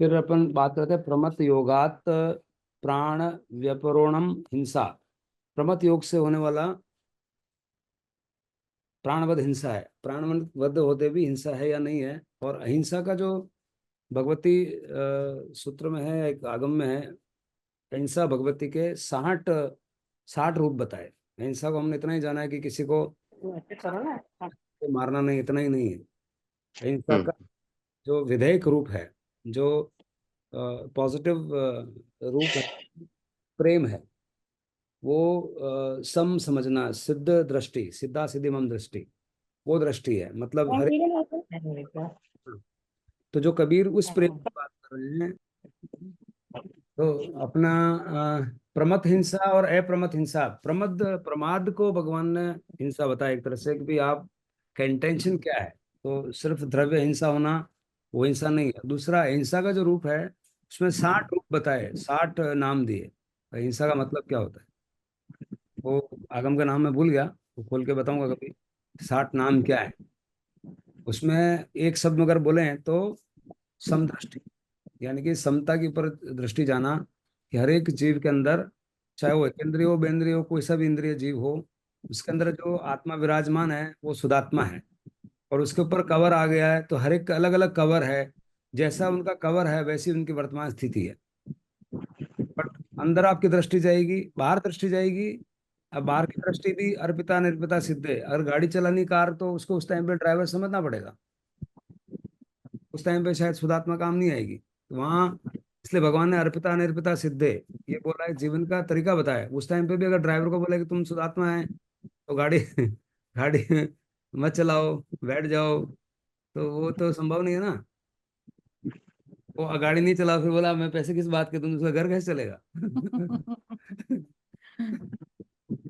फिर अपन बात करते हैं प्रमथ योगात प्राण व्यपरोणम हिंसा। प्रमथ योग से होने वाला प्राणवध हिंसा है। प्राणवध होते भी हिंसा है या नहीं है। और अहिंसा का जो भगवती सूत्र में है, एक आगम में है, अहिंसा भगवती के 60 रूप बताए। अहिंसा को हमने इतना ही जाना है कि किसी को मारना नहीं, इतना ही नहीं है। अहिंसा हम्म। का जो विधेयक रूप है, जो पॉजिटिव रूप है, प्रेम है, वो सम समझना, सिद्ध दृष्टि, सिद्धा सिद्धि मम दृष्टि, वो दृष्टि है। मतलब हर तो जो कबीर उस प्रेम की बात कर रहे हैं, तो अपना प्रमथ हिंसा और अप्रमथ हिंसा, प्रमाद को भगवान ने हिंसा बताया एक तरह से कि भाई आप का इंटेंशन क्या है। तो सिर्फ द्रव्य हिंसा होना वो हिंसा नहीं है। दूसरा, हिंसा का जो रूप है उसमें 60 रूप बताए, 60 नाम दिए। तो हिंसा का मतलब क्या होता है वो आगम का नाम मैं भूल गया, वो खोल के बताऊंगा कभी। 60 नाम क्या है उसमें। एक शब्द अगर बोले तो समदृष्टि, यानी कि समता के ऊपर दृष्टि जाना, कि हर एक जीव के अंदर, चाहे वो इंद्रिय हो, बेंद्रिय हो, कोई सा भी इंद्रिय जीव हो, उसके अंदर जो आत्मा विराजमान है वो शुद्धात्मा है। और उसके ऊपर कवर आ गया है, तो हर एक अलग अलग कवर है। जैसा उनका कवर है वैसी उनकी वर्तमान स्थिति है। बट अंदर आपकी दृष्टि जाएगी, बाहर दृष्टि जाएगी। अब बाहर की दृष्टि भी अर्पिता निर्पिता सिद्ध है। अगर गाड़ी चलानी कार, तो उसको उस टाइम पे ड्राइवर समझना पड़ेगा। उस टाइम पे शायद शुद्धात्मा काम नहीं आएगी। तो वहाँ इसलिए भगवान ने अर्पिता अनिर्पिता सिद्धे ये बोला है, जीवन का तरीका बताया। उस टाइम पे भी अगर ड्राइवर को बोले कि तुम शुद्धात्मा है, तो गाड़ी गाड़ी मत चलाओ, बैठ जाओ, तो वो तो संभव नहीं है ना। वो गाड़ी नहीं चला, फिर बोला मैं पैसे किस बात के, तुम उसका घर कैसे चलेगा।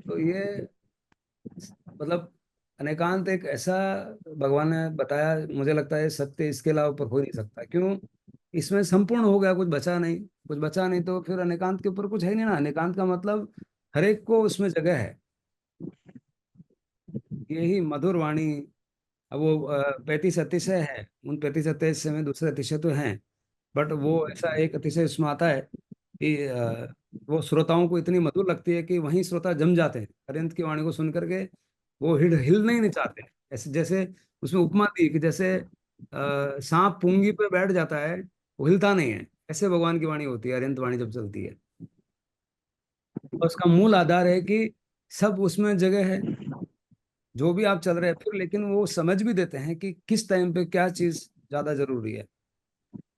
तो ये मतलब अनेकांत एक ऐसा भगवान ने बताया, मुझे लगता है सत्य इसके अलावा ऊपर हो ही नहीं सकता। क्यों? इसमें संपूर्ण हो गया, कुछ बचा नहीं। कुछ बचा नहीं तो फिर अनेकांत के ऊपर कुछ है नहीं ना। अनेकांत का मतलब हर एक को उसमें जगह है। यही मधुर वाणी। अब वो 35 अतिशय है, उन 35 अतिशय में दूसरे अतिशय तो हैं, बट वो ऐसा एक अतिशय इसमें आता है कि वो श्रोताओं को इतनी मधुर लगती है कि वहीं श्रोता जम जाते हैं अरिहंत की वाणी को सुन करके। वो हिलना ही नहीं चाहते। ऐसे जैसे उसमें उपमा दी कि जैसे सांप पूंगी पे बैठ जाता है, वो हिलता नहीं है। ऐसे भगवान की वाणी होती है अरिहंत वाणी जब चलती है। और उसका मूल आधार है कि सब उसमें जगह है, जो भी आप चल रहे हैं फिर। लेकिन वो समझ भी देते हैं कि किस टाइम पे क्या चीज ज्यादा जरूरी है।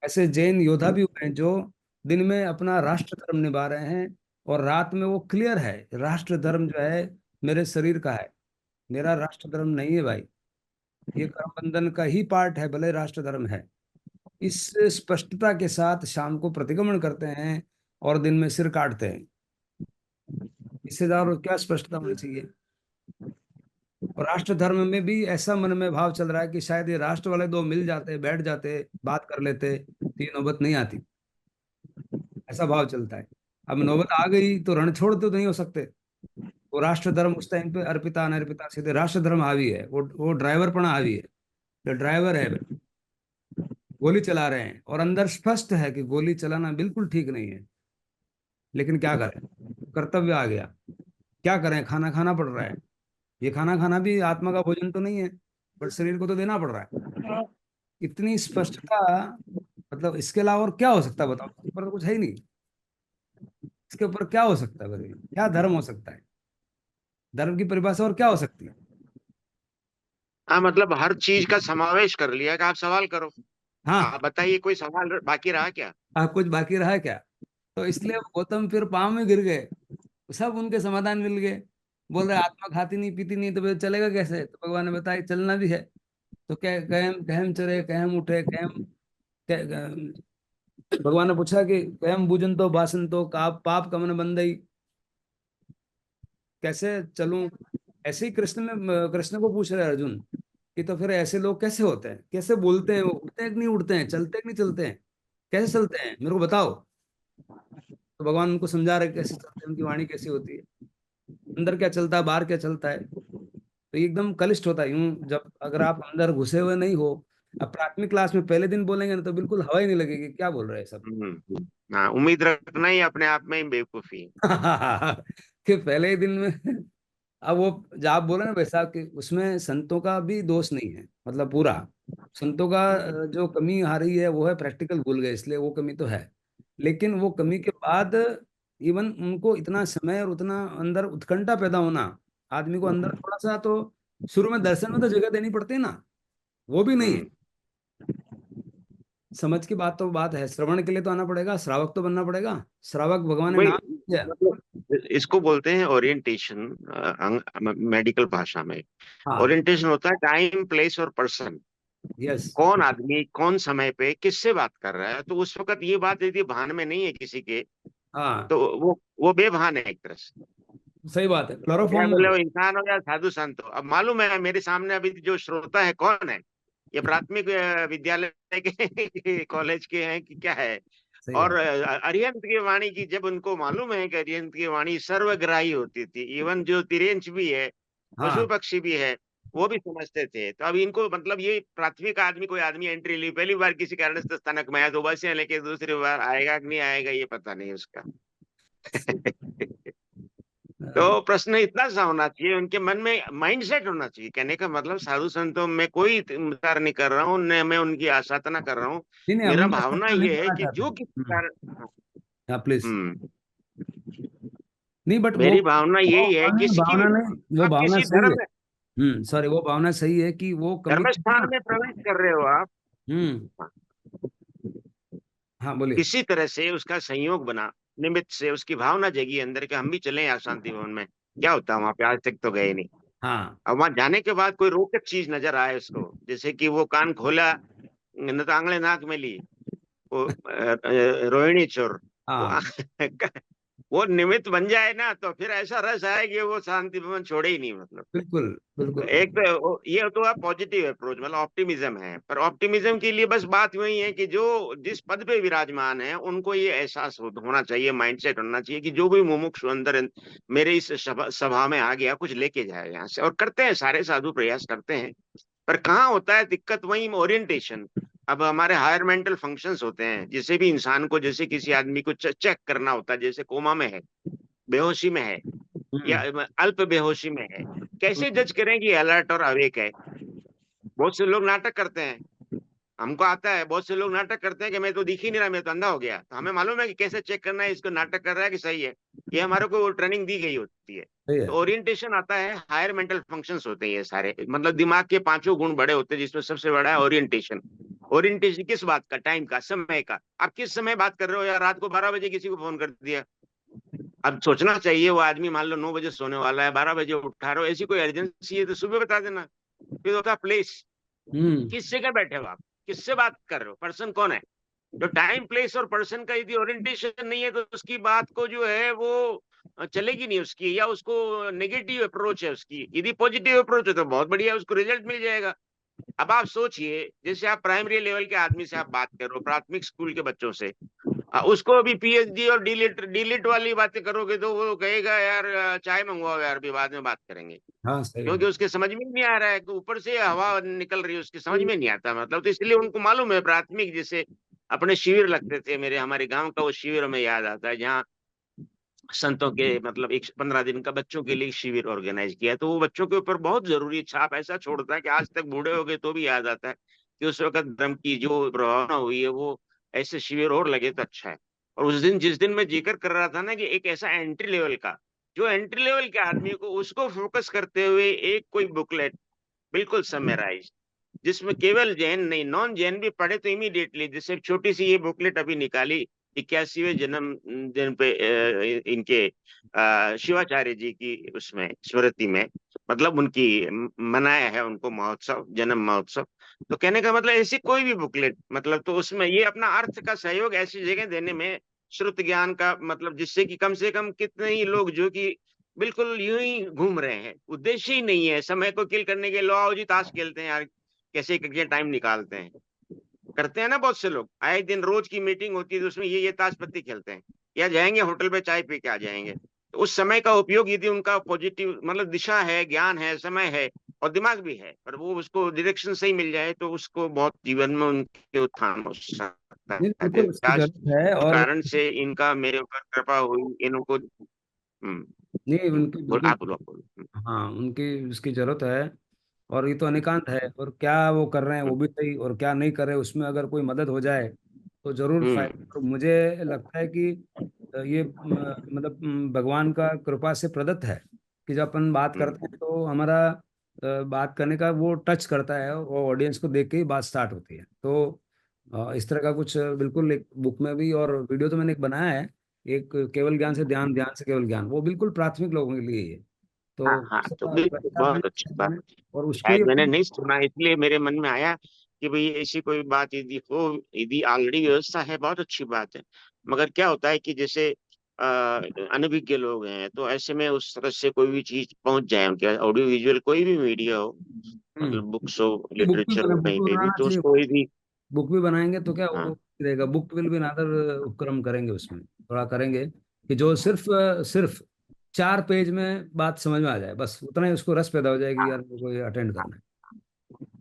ऐसे जैन योद्धा भी हुए हैं जो दिन में अपना राष्ट्र धर्म निभा रहे हैं, और रात में वो क्लियर है राष्ट्र धर्म जो है मेरे शरीर का है, मेरा राष्ट्र धर्म नहीं है भाई। ये कर्म बंधन का ही पार्ट है, भले राष्ट्र धर्म है। इस स्पष्टता के साथ शाम को प्रतिक्रमण करते हैं और दिन में सिर काटते हैं। इससे ज्यादा और क्या स्पष्टता होनी चाहिए। और राष्ट्र धर्म में भी ऐसा मन में भाव चल रहा है कि शायद ये राष्ट्र वाले दो मिल जाते, बैठ जाते, बात कर लेते, तो ये नौबत नहीं आती। ऐसा भाव चलता है। अब नौबत आ गई तो रण छोड़ तो नहीं हो सकते। वो राष्ट्र धर्म उस टाइम पे अर्पिता अनर्पिता सीधे राष्ट्र धर्म हावी है, वो ड्राइवर पना हावी है। जो ड्राइवर है गोली चला रहे हैं, और अंदर स्पष्ट है कि गोली चलाना बिल्कुल ठीक नहीं है, लेकिन क्या करें, कर्तव्य आ गया। क्या करें, खाना खाना पड़ रहा है। ये खाना खाना भी आत्मा का भोजन तो नहीं है, बट शरीर को तो देना पड़ रहा है। इतनी स्पष्टता, मतलब इसके अलावा और क्या हो सकता है बताओ। इसके ऊपर तो कुछ है ही नहीं। इसके ऊपर क्या हो सकता है बताइए, क्या धर्म हो सकता है। धर्म की परिभाषा और क्या हो सकती है। हाँ, मतलब हर चीज का समावेश कर लिया कि आप सवाल करो। हाँ। आप बताइए, कोई सवाल बाकी रहा क्या? आप कुछ बाकी रहा है क्या? तो इसलिए गौतम फिर पाँव में गिर गए। सब उनके समाधान मिल गए। बोल रहे आत्मा खाती नहीं पीती नहीं तो फिर चलेगा कैसे। तो भगवान ने बताया चलना भी है। तो क्या, कहम कहम चरे, कहम उठे, भगवान ने पूछा कि कहम बूझन तो बासन तो का पाप कमन बंदई, कैसे चलूं। ऐसे ही कृष्ण को पूछ रहे हैं अर्जुन कि तो फिर ऐसे लोग कैसे होते हैं, कैसे बोलते हैं, वो उठते हैं कि नहीं उठते हैं, चलते हैं कि नहीं चलते हैं, कैसे चलते हैं, मेरे को बताओ। तो भगवान उनको समझा रहे कैसे चलते हैं, उनकी वाणी कैसी होती है, अंदर क्या चलता है, बाहर क्या चलता है। तो ये एकदम कलिष्ठ होता है यूं, जब अगर आप अंदर घुसे हुए नहीं हो, अब प्राथमिक क्लास में पहले दिन बोलेंगे ना तो बिल्कुल हवा ही नहीं लगेगी, क्या बोल रहे हैं सब। हाँ, उम्मीद रखना ही अपने आप में ही बेवकूफी है। कि पहले ही दिन में। अब वो जो आप बोले ना वैसा कि उसमें संतों का भी दोष नहीं है, मतलब पूरा संतों का जो कमी आ रही है वो है प्रैक्टिकल भूल गए, इसलिए वो कमी तो है। लेकिन वो कमी के बाद इवन उनको इतना समय और उतना अंदर उत्कंठा पैदा होना, आदमी को अंदर थोड़ा सा तो शुरू में दर्शन में तो जगह देनी पड़ती है ना, वो भी नहीं है। हम्म। समझ की बात तो बात है, श्रवण के लिए तो आना पड़ेगा, श्रावक तो बनना पड़ेगा। श्रावक भगवान ने वही, नाम दिया। मतलब इसको बोलते हैं ओरिएंटेशन, मेडिकल भाषा में। हाँ। ओरिएंटेशन होता है टाइम, प्लेस और पर्सन। यस। कौन आदमी कौन समय पे किससे बात कर रहा है, तो उस वक्त ये बात यदि भान में नहीं है किसी के, हाँ तो वो बेभान है एक तरह से। सही बात है, या क्लोरोफॉर्म में बोले हो। वो इंसान हो या साधु संत हो। अब मालूम है मेरे सामने अभी जो श्रोता है कौन है, ये प्राथमिक विद्यालय के कॉलेज के हैं कि क्या है। सही और बात। अरिहंत की वाणी की जब उनको मालूम है कि अरिहंत की वाणी सर्वग्राही होती थी, इवन जो तिरेंच भी है, पशु हाँ पक्षी भी है, वो भी समझते थे। तो अब इनको मतलब ये प्राथमिक आदमी, कोई आदमी एंट्री ली पहली बार किसी कारण से स्थानक में आया तो बस यहाँ लेके दूसरी बार आएगा कि नहीं आएगा ये पता नहीं उसका। तो प्रश्न इतना सा होना चाहिए उनके मन में, माइंडसेट होना चाहिए। कहने का मतलब साधु संतों में कोई इंकार नहीं कर रहा हूँ, न मैं उनकी आसाधना कर रहा हूँ। नहीं नहीं, हम मेरा उनका भावना खर्चा नहीं ये है करना कि चाहते जो हैं। किसी कारण, हाँ प्लीज। हम्म, नहीं बट मेरी भावना यही है नहीं, किसी की, भावना नहीं, वो आप भावना किसी सही है। धर्म, सॉरी, वो भावना सही है कि वो कमी धर्म थी स्थान ना। में प्रवेश कर रहे हो आप, हम्म। हाँ बोलिए। किसी तरह से उसका संयोग बना, निमित्त से उसकी भावना जगी अंदर के हम भी चले यार शांति भवन में। क्या होता है वहां पे, आज तक तो गए नहीं। हाँ अब वहां जाने के बाद कोई रोचक चीज नजर आए उसको, जैसे कि वो कान खोला न तो आंगले नाक में ली, वो रोहिणी चोर, वो हाँ वो निमित्त बन जाए ना, तो फिर ऐसा रस आए कि वो शांति भवन छोड़े ही नहीं मतलब। बिल्कुल बिल्कुल। एक तो ये तो है पॉजिटिव अप्रोच, मतलब ऑप्टिमिज्म है। पर ऑप्टिमिज्म के लिए बस बात वही है कि जो जिस पद पे विराजमान है उनको ये एहसास होना चाहिए, माइंडसेट होना चाहिए कि जो भी मुमुक्षु अंदर मेरे इस सभा में आ गया कुछ लेके जाए यहाँ से। और करते हैं, सारे साधु प्रयास करते हैं। पर कहाँ होता है दिक्कत, वही ओरिएंटेशन। अब हमारे हायर मेंटल फंक्शंस होते हैं, जिसे भी इंसान को, जैसे किसी आदमी को चेक करना होता है, जैसे कोमा में है, बेहोशी में है, या हम्म अल्प बेहोशी में है, कैसे हम्म, जज करें कि अलर्ट और अवेक है। बहुत से लोग नाटक करते हैं, हमको आता है, बहुत से लोग नाटक करते हैं कि मैं तो दिख ही नहीं रहा, मैं तो अंधा हो गया। तो हमें मालूम है कि कैसे चेक करना है, इसको नाटक कर रहा है कि सही है। ये हमारे को ट्रेनिंग दी गई होती है। सही तो है। ओरिएंटेशन आता है, हायर मेंटल फंक्शंस होते हैं ये सारे, मतलब दिमाग के पांचों गुण बड़े होते हैं, जिसमें सबसे बड़ा है ओरिएंटेशन। ओरिएंटेशन किस बात का, टाइम का, समय का। आप किस समय बात कर रहे हो यार, रात को 12 बजे किसी को फोन कर दिया। अब सोचना चाहिए वो आदमी मान लो 9 बजे सोने वाला है, 12 बजे उठा रहे हो, ऐसी कोई इमरजेंसी है तो सुबह बता देना। फिर होता प्लेस, हम्म। किस जगह बैठे हो आप, किससे बात कर रहे हो, पर्सन कौन है। जो टाइम प्लेस और पर्सन का यदि ओरिएंटेशन नहीं है तो उसकी बात को जो है वो चलेगी नहीं उसकी, या उसको नेगेटिव अप्रोच है उसकी। यदि पॉजिटिव अप्रोच है तो बहुत बढ़िया, उसको रिजल्ट मिल जाएगा। अब आप सोचिए, जैसे आप प्राइमरी लेवल के आदमी से आप बात करो, प्राथमिक स्कूल के बच्चों से, उसको अभी पीएचडी और डीलिट डीलिट वाली बातें करोगे तो वो कहेगा यार चाय मंगवाओ यार, भी बाद में बात करेंगे। हाँ सही क्योंकि है। उसके समझ में नहीं आ रहा है कि ऊपर से हवा निकल रही है, उसके समझ में नहीं आता मतलब। तो इसलिए उनको मालूम है प्राथमिक, जैसे अपने शिविर लगते थे, मेरे हमारे गांव का वो शिविर हमें याद आता है, जहाँ संतों के मतलब एक 15 दिन का बच्चों के लिए शिविर ऑर्गेनाइज किया। तो वो बच्चों के ऊपर बहुत जरूरी छाप ऐसा छोड़ता है कि आज तक बूढ़े हो गए तो भी याद आता है कि उस वक्त धर्म की जो प्रभावना हुई है, वो ऐसे शिविर और लगे तो अच्छा है। और उस दिन, जिस दिन मैं जिक्र कर रहा था ना, कि एक ऐसा एंट्री लेवल का, जो एंट्री लेवल के आदमी को, उसको फोकस करते हुए एक कोई बुकलेट बिल्कुल समराइज, जिसमें केवल जैन नहीं, नॉन जैन भी पढ़े तो इमीडिएटली, जैसे एक छोटी सी ये बुकलेट अभी निकाली 81वें जन्म दिन पे इनके शिवाचार्य जी की उसमें स्मृति में, मतलब उनकी मनाया है उनको महोत्सव, जन्म महोत्सव। तो कहने का मतलब ऐसी कोई भी बुकलेट, मतलब तो उसमें ये अपना अर्थ का सहयोग ऐसी जगह देने में, श्रुत ज्ञान का मतलब, जिससे कि कम से कम कितने ही लोग जो कि बिल्कुल यूं ही घूम रहे हैं, उद्देश्य ही नहीं है, समय को किल करने के, लो आओ जी ताश खेलते हैं यार, कैसे करके टाइम निकालते हैं। करते हैं ना बहुत से लोग, आए दिन रोज की मीटिंग होती है तो उसमें ये ताश पत्ती खेलते हैं, या जाएंगे होटल पे चाय पी के आ जाएंगे। तो उस समय का उपयोग यदि उनका पॉजिटिव, मतलब दिशा है, ज्ञान है, समय है, और दिमाग भी है, पर वो उसको डायरेक्शन सही मिल जाए तो उसको बहुत जीवन में उनके उत्थान हो सकता नहीं, है। बिल्कुल उसकी आज जरूरत है। इस और कारण से इनका मेरे ऊपर कृपा हुई, इनको। नहीं, उनकी बोल, बिल्कुल। आप बोलो, आप बोलो। हाँ, उनकी उसकी जरूरत है। और ये तो अनिकांत है, और क्या वो कर रहे हैं वो हम्म भी सही, और क्या नहीं कर रहे उसमें अगर कोई मदद हो जाए तो जरूर हम्म फायदा। और मुझे लगता है कि ये मतलब भगवान का कृपा से प्रदत्त है कि जब अपन बात हम्म। करते हैं तो हमारा बात करने का वो टच करता है, वो ऑडियंस को देख के ही बात स्टार्ट होती है। तो इस तरह का कुछ बिल्कुल एक बुक में भी, और वीडियो तो मैंने एक बनाया है, एक केवल ज्ञान से ध्यान, ध्यान से केवल ज्ञान, वो बिल्कुल प्राथमिक लोगों के लिए ही है। हाँ तो हाँ, तो बिल्कुल प्रस्ताव बहुत अच्छी मैंने बात। मैंने- और उसको ही शायद मैंने अपन। नहीं सुना, इसलिए मेरे मन में आया कि भाई ऐसी कोई बात यदि हो, यदि ऑलरेडी व्यवस्था है, बहुत अच्छी बात है। मगर क्या होता है कि जैसे अनभिज्ञ लोग हैं, तो ऐसे में उस तरह से कोई भी चीज पहुंच जाए उनके, ऑडियो विजुअल कोई भी मीडिया हो, हम्म मतलब बुक्स हो, लिटरेचर हो, बुक कहीं भी पे भी, बनाना तो चाहिए। उसको यदि। बुक भी बनाएंगे तो क्या वो हाँ रहेगा, बुक विल भी नादर उपक्रम करेंगे उसमें, थोड़ा करेंगे कि जो सिर्फ सिर्फ 4 पेज में बात समझ में आ जाए, बस उतना ही उसको रस पैदा हो जाएगी यार, मेरे को ये अटेंड करना है।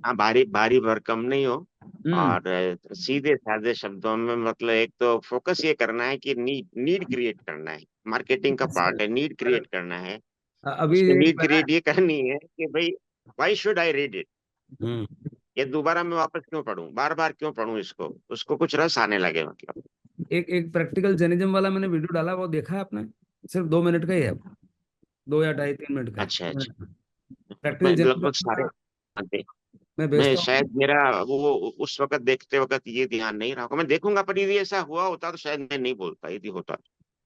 हाँ, भारी भारी भरकम नहीं हो। हम्म और सीधे साधे शब्दों में, मतलब एक तो फोकस ये करना है कि नीड नीड क्रिएट करना है, मार्केटिंग का अच्छा। पार्ट है, नीड पर क्रिएट करना है। अभी उसकी एक नीड बना क्रिएट ये करनी है कि भाई, why should I read it, है। ये दोबारा मैं वापस क्यों पढूं, बार बार क्यों पढूं इसको, उसको कुछ रस आने लगे मतलब। एक एक प्रैक्टिकल जर्नलिज्म वाला मैंने वीडियो डाला, वो देखा है आपने? सिर्फ 2 मिनट का ही है, 2 या ढाई 3 मिनट का अच्छा अच्छा। है। प्रैक्टिकल मैं लगभग जर्नलिज्म सारे, का मैं मैं भेजता हूँ। शायद मेरा वो उस वक्त देखते वक्त ये ध्यान नहीं रहा होगा, मैं देखूंगा, पर यदि ऐसा हुआ होता तो शायद मैं नहीं बोलता, यदि होता।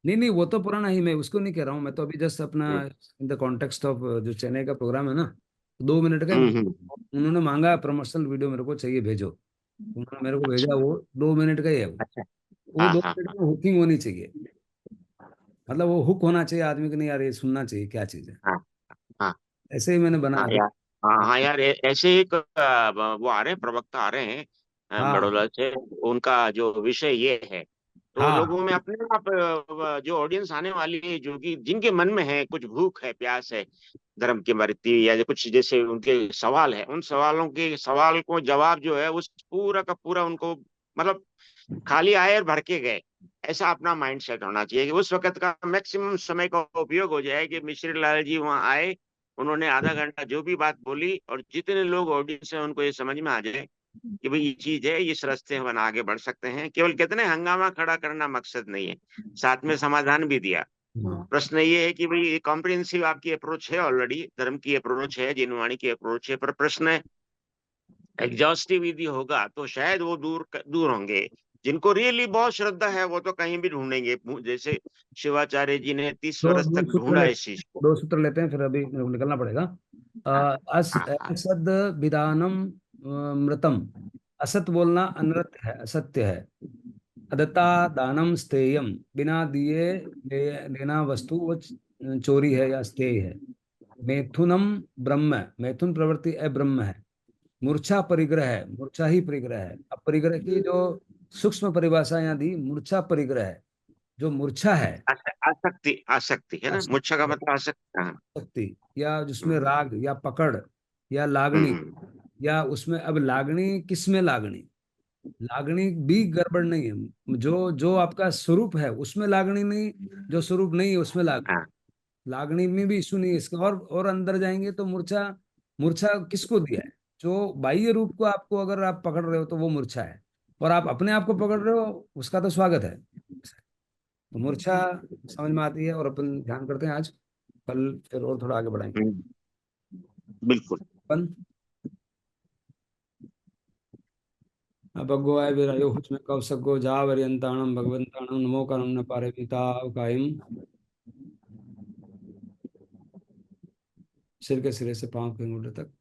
नहीं नहीं, वो तो पुराना ही, मैं उसको नहीं कह रहा हूँ, मैं तो अभी जस्ट अपना हम्म इन द कॉन्टेक्स्ट ऑफ जो चेन्नई का प्रोग्राम है ना, 2 मिनट का हम्म। उन्होंने मांगा प्रमोशनल वीडियो, मेरे को चाहिए भेजो। उन्होंने मेरे को अच्छा भेजा, वो 2 मिनट का ही है अच्छा। वो हाँ दो हाँ मिनट हाँ में हुकिंग होनी चाहिए। मतलब वो हुक होना चाहिए आदमी को, नहीं यार ये सुनना चाहिए, क्या चीज़ है। हाँ हाँ ऐसे ही मैंने हाँ बनाया यार। हाँ था। हाँ यार, ऐसे एक वो आ रहे हैं, प्रवक्ता आ रहे हैं हाँ बड़ौदा से। उनका जो विषय ये है, तो हाँ। लोगों में अपने आप जो ऑडियंस आने वाली है, जो कि जिनके मन में है कुछ भूख है, प्यास है धर्म के प्रति, या जो कुछ जैसे उनके सवाल है, उन सवालों के सवाल को जवाब जो है उस पूरा का पूरा उनको, मतलब खाली आए और भर के गए, ऐसा अपना माइंड सेट होना चाहिए कि उस वक्त का मैक्सिमम समय का उपयोग हो जाए कि मिश्री लाल जी वहां आए, उन्होंने आधा घंटा जो भी बात बोली, और जितने लोग ऑडियंस है उनको ये समझ में आ जाए कि भाई ये चीज है, इस रास्ते हम आगे बढ़ सकते हैं। केवल कितने हंगामा खड़ा करना मकसद नहीं है, साथ में समाधान भी दिया। हाँ। प्रश्न ये है कि भाई कॉम्प्रिहेंसिव आपकी अप्रोच है, ऑलरेडी धर्म की अप्रोच है, जिनवाणी की अप्रोच है, पर प्रश्न एग्जॉस्टिव यदि होगा तो शायद वो दूर दूर होंगे। जिनको रियली बहुत श्रद्धा है वो तो कहीं भी ढूंढेंगे, जैसे शिवाचार्य जी ने 30 दो वर्ष दो तक सूत्र ढूंढा ले इस चीज को। 2 सूत्र लेते हैं, फिर अभी मेरे को निकलना पड़ेगा। हाँ अस हाँ हाँ असद विदानम मृतम। असत बोलना अनर्थ है, असत्य है। अदत्ता दानम स्थेयम, बिना दिए लेना वस्तु वो चोरी है या स्थेय है। मैथुनम ब्रह्म, मैथुन प्रवृत्ति अब्रह्म है। मूर्छा परिग्रह है, मूर्छा ही परिग्रह है। अब परिग्रह की जो सूक्ष्म परिभाषा यहाँ दी, मूर्छा परिग्रह है। जो मूर्छा है, आसक्ति, आसक्ति है ना, मुच्छा का आसक्ति, मतलब आसक्ति। हाँ। शक्ति, या जिसमें हम्म राग या पकड़ या लागणी, हम्म। या उसमें अब लागणी किसमें लागणी, लागणी भी गड़बड़ नहीं है। जो जो आपका स्वरूप है उसमें लागणी नहीं, जो स्वरूप नहीं है उसमें लागणी। हाँ लागणी में भी इशू नहीं है इसका। और अंदर जाएंगे तो मूर्छा, मूर्छा किसको दिया है? जो बाह्य रूप को आपको अगर आप पकड़ रहे हो तो वो मूर्छा है, और आप अपने आप को पकड़ रहे हो उसका तो स्वागत है। तो मूर्छा समझ में आती है, और अपन ध्यान करते हैं आज, कल फिर और थोड़ा आगे बढ़ाएंगे बिल्कुल। अपन। भगवाय विरयो हुस्म कौसको जावरियंताणम भगवंताणम नमो करम न पारे पिता कायम। सिर के सिरे से पांव के अंगूठे तक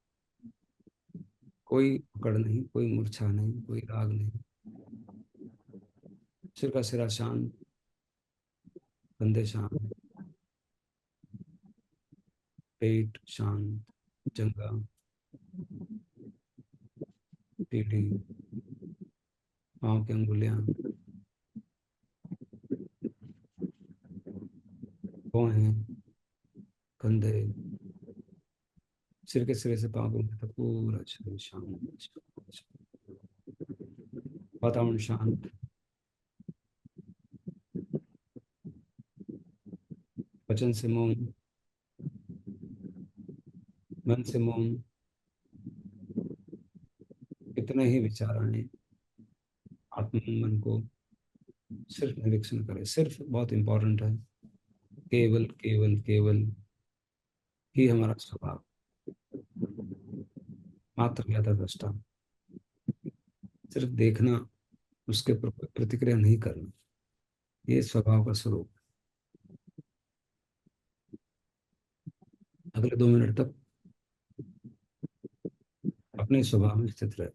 कोई पकड़ नहीं, कोई मूर्छा नहीं, कोई राग नहीं। सिर का सिरा शांत, कंधे शांत, पेट शांत, जंगा, पीठी, पांव की अंगुलियां, भौहें, कंधे, सिर के सिरे से पाँव तक पूरा शरीर शांत, वातावरण शांत, वचन से मौन, मन से मौन, कितने ही विचार आए, आत्म मन को सिर्फ निरीक्षण करें। सिर्फ बहुत इंपॉर्टेंट है। केवल केवल केवल ही हमारा स्वभाव, मात्र ज्ञाता दृष्टा, सिर्फ देखना, उसके प्रतिक्रिया नहीं करना, ये स्वभाव का स्वरूप। अगले 2 मिनट तक अपने स्वभाव में स्थित रहे।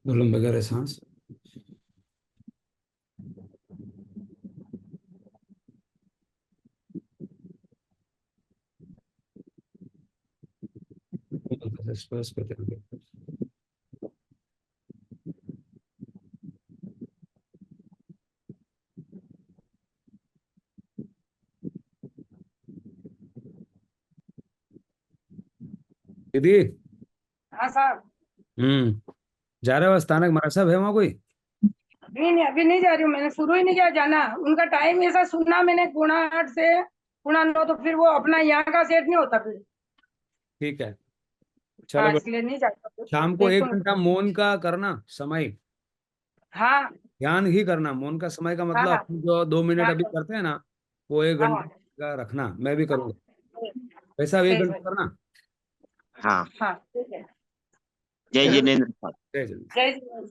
दो लंबे गहरे सांस। स्पर्श करते रहिए। दीदी। हाँ साहब। जा रहे हो स्थानक महाराज साहब, है वहाँ कोई? नहीं, अभी नहीं जा रही हूँ, मैंने शुरू ही नहीं किया जाना। उनका टाइम ऐसा सुनना मैंने, 8:45 से 9:45, तो फिर वो अपना यहाँ का सेट नहीं होता फिर। ठीक है, चलो हाँ, बेटा। इसलिए नहीं जाता फिर। शाम को एक देखो। घंटा मौन का करना समय, हाँ ध्यान ही करना। मौन का समय का हाँ मतलब हाँ अपन जो 2 मिनट हाँ अभी करते हैं ना, वो एक हाँ घंटे का रखना। मैं भी हाँ, करूँगा वैसा, एक ठीक घंटा है। हाँ। करना। हाँ ठीक है। जय जिनेन्द्र साहब। जय जगन्नाथ। जय श्री राम।